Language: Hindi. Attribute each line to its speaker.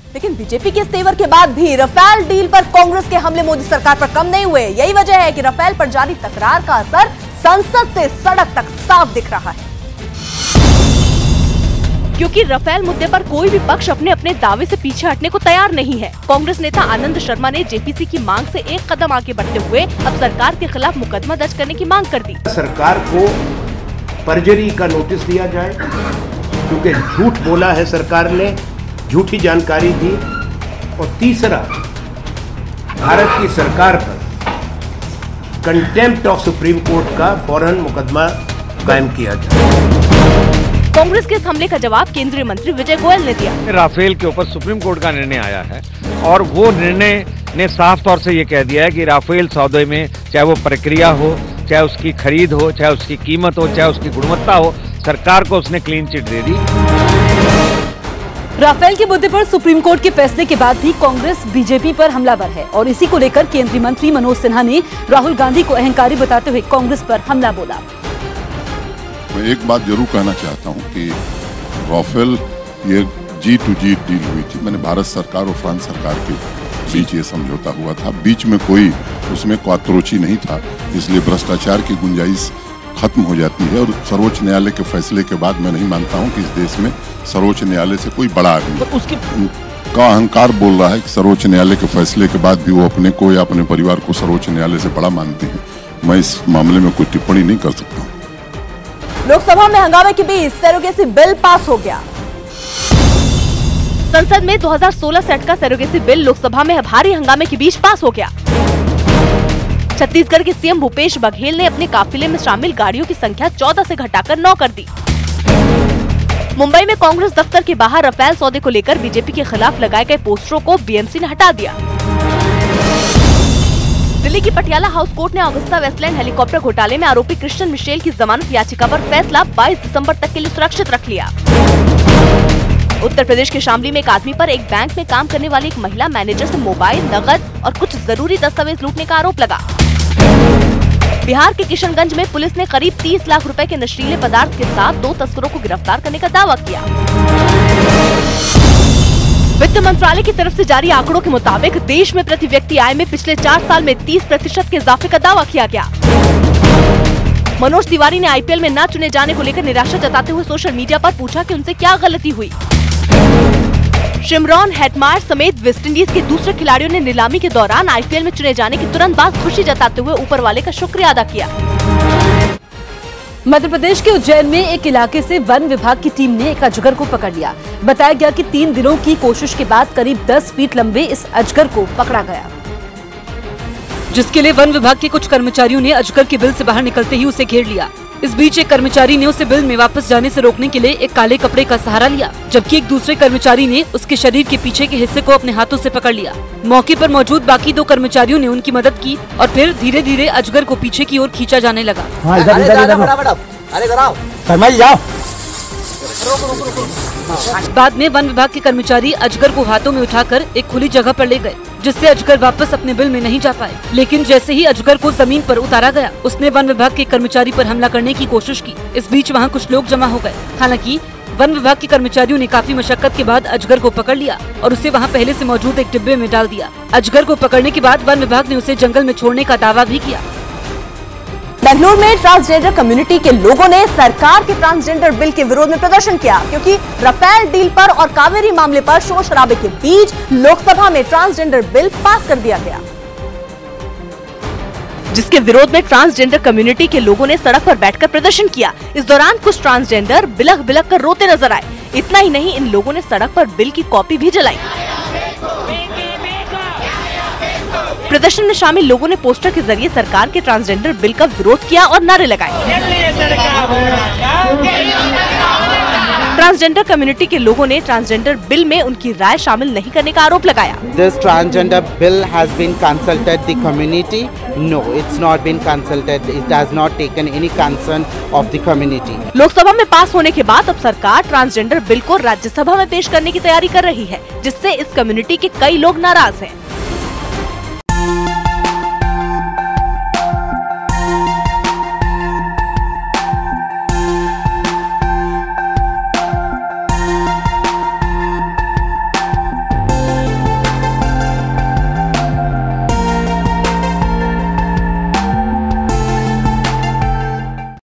Speaker 1: लेकिन बीजेपी के इस तेवर के बाद भी राफेल डील पर कांग्रेस के हमले मोदी सरकार पर कम नहीं हुए। यही वजह है कि राफेल पर जारी तकरार का असर संसद से सड़क तक साफ दिख रहा है। क्योंकि राफेल मुद्दे पर कोई भी पक्ष अपने अपने दावे से पीछे हटने को तैयार नहीं है। कांग्रेस नेता आनंद शर्मा ने जेपीसी की मांग से एक कदम आगे बढ़ते हुए अब सरकार के खिलाफ मुकदमा दर्ज करने की मांग कर दी।
Speaker 2: सरकार को परजरी का नोटिस दिया जाए, क्योंकि झूठ बोला है सरकार ने, झूठी जानकारी दी। और तीसरा, भारत की सरकार पर कंटेम्प्ट ऑफ सुप्रीम कोर्ट का फौरन मुकदमा कायम किया जाए।
Speaker 1: कांग्रेस के इस हमले का जवाब केंद्रीय मंत्री विजय गोयल ने दिया।
Speaker 3: राफेल के ऊपर सुप्रीम कोर्ट का निर्णय आया है और वो निर्णय ने साफ तौर से ये कह दिया है कि राफेल सौदे में चाहे वो प्रक्रिया हो, चाहे उसकी खरीद हो, चाहे उसकी कीमत हो, चाहे उसकी गुणवत्ता हो, सरकार को उसने क्लीन चिट दे दी।
Speaker 4: राफेल के मुद्दे पर सुप्रीम कोर्ट के फैसले के बाद भी कांग्रेस बीजेपी पर हमलावर है और इसी को लेकर केंद्रीय मंत्री मनोज सिन्हा ने राहुल गांधी को अहंकारी बताते हुए कांग्रेस पर हमला बोला।
Speaker 5: मैं एक बात जरूर कहना चाहता हूं कि राफेल ये G2G डील हुई थी। मैंने भारत सरकार और फ्रांस सरकार के बीच ये समझौता हुआ था। बीच में कोई उसमें क्वातरोची नहीं था, इसलिए भ्रष्टाचार की गुंजाइश खत्म हो जाती है। और सर्वोच्च न्यायालय के फैसले के बाद मैं नहीं मानता हूं कि इस देश में सर्वोच्च न्यायालय से कोई बड़ा आदमी का अहंकार बोल रहा है कि सर्वोच्च न्यायालय के फैसले के बाद भी वो अपने को या अपने परिवार को सर्वोच्च न्यायालय से बड़ा मानते हैं। मैं इस मामले में कोई टिप्पणी नहीं कर सकता हूँ।
Speaker 1: लोकसभा में हंगामे के बीच सरोगेसी बिल पास हो गया। संसद में 2016 से अटका सरोगेसी बिल लोकसभा में भारी हंगामे के बीच पास हो गया। छत्तीसगढ़ के सीएम भूपेश बघेल ने अपने काफिले में शामिल गाड़ियों की संख्या 14 से घटाकर 9 कर दी। मुंबई में कांग्रेस दफ्तर के बाहर राफेल सौदे को लेकर बीजेपी के खिलाफ लगाए गए पोस्टरों को बीएमसी ने हटा दिया। दिल्ली की पटियाला हाउस कोर्ट ने अगुस्ता वेस्टलैंड हेलीकॉप्टर घोटाले में आरोपी क्रिश्चियन मिशेल की जमानत याचिका पर फैसला 22 दिसंबर तक के लिए सुरक्षित रख लिया। उत्तर प्रदेश के शामली में एक आदमी पर एक बैंक में काम करने वाली एक महिला मैनेजर से मोबाइल, नकद और कुछ जरूरी दस्तावेज लूटने का आरोप लगा। बिहार के किशनगंज में पुलिस ने करीब 30 लाख रुपए के नशीले पदार्थ के साथ 2 तस्करों को गिरफ्तार करने का दावा किया। वित्त मंत्रालय की तरफ से जारी आंकड़ों के मुताबिक देश में प्रति व्यक्ति आय में पिछले 4 साल में 30% के इजाफे का दावा किया गया। मनोज तिवारी ने आईपीएल में न चुने जाने को लेकर निराशा जताते हुए सोशल मीडिया पर पूछा कि उनसे क्या गलती हुई। शिमरॉन हेटमायर समेत वेस्टइंडीज के दूसरे खिलाड़ियों ने नीलामी के दौरान आईपीएल में चुने जाने के तुरंत बाद खुशी जताते हुए ऊपर वाले का शुक्रिया अदा किया।
Speaker 4: मध्य प्रदेश के उज्जैन में एक इलाके से वन विभाग की टीम ने एक अजगर को पकड़ लिया। बताया गया कि 3 दिनों की कोशिश के बाद करीब 10 फीट लंबे इस अजगर को पकड़ा गया, जिसके लिए वन विभाग के कुछ कर्मचारियों ने अजगर के बिल से बाहर निकलते ही उसे घेर लिया। इस बीच एक कर्मचारी ने उसे बिल में वापस जाने से रोकने के लिए एक काले कपड़े का सहारा लिया, जबकि एक दूसरे कर्मचारी ने उसके शरीर के पीछे के हिस्से को अपने हाथों से पकड़ लिया। मौके पर मौजूद बाकी 2 कर्मचारियों ने उनकी मदद की और फिर धीरे धीरे अजगर को पीछे की ओर खींचा जाने लगा। बाद में वन विभाग के कर्मचारी अजगर को हाथों में उठाकर एक खुली जगह पर ले गए, जिससे अजगर वापस अपने बिल में नहीं जा पाए। लेकिन जैसे ही अजगर को जमीन पर उतारा गया, उसने वन विभाग के कर्मचारी पर हमला करने की कोशिश की। इस बीच वहां कुछ लोग जमा हो गए। हालांकि वन विभाग के कर्मचारियों ने काफी मशक्कत के बाद अजगर को पकड़ लिया और उसे वहां पहले से मौजूद एक डिब्बे में डाल दिया। अजगर को पकड़ने के बाद वन विभाग ने उसे जंगल में छोड़ने का दावा भी किया।
Speaker 1: बेंगलुरु में ट्रांसजेंडर कम्युनिटी के लोगों ने सरकार के ट्रांसजेंडर बिल के विरोध में प्रदर्शन किया, क्योंकि राफेल डील पर और कावेरी मामले पर शोर शराबे के बीच लोकसभा में ट्रांसजेंडर बिल पास कर दिया गया, जिसके विरोध में ट्रांसजेंडर कम्युनिटी के लोगों ने सड़क पर बैठकर प्रदर्शन किया। इस दौरान कुछ ट्रांसजेंडर बिलख बिलख कर रोते नजर आए। इतना ही नहीं, इन लोगों ने सड़क पर बिल की कॉपी भी जलाई। प्रदर्शन में शामिल लोगों ने पोस्टर के जरिए सरकार के ट्रांसजेंडर बिल का विरोध किया और नारे लगाए। ट्रांसजेंडर कम्युनिटी के लोगों ने ट्रांसजेंडर बिल में उनकी राय शामिल नहीं करने का आरोप लगाया।
Speaker 6: This transgender bill has been consulted the community? No, it's not been consulted. It has not taken any concern of the community.
Speaker 1: Lok Sabha में पास होने के बाद अब सरकार ट्रांसजेंडर बिल को राज्यसभा में पेश करने की तैयारी कर रही है, जिससे इस कम्युनिटी के कई लोग नाराज हैं।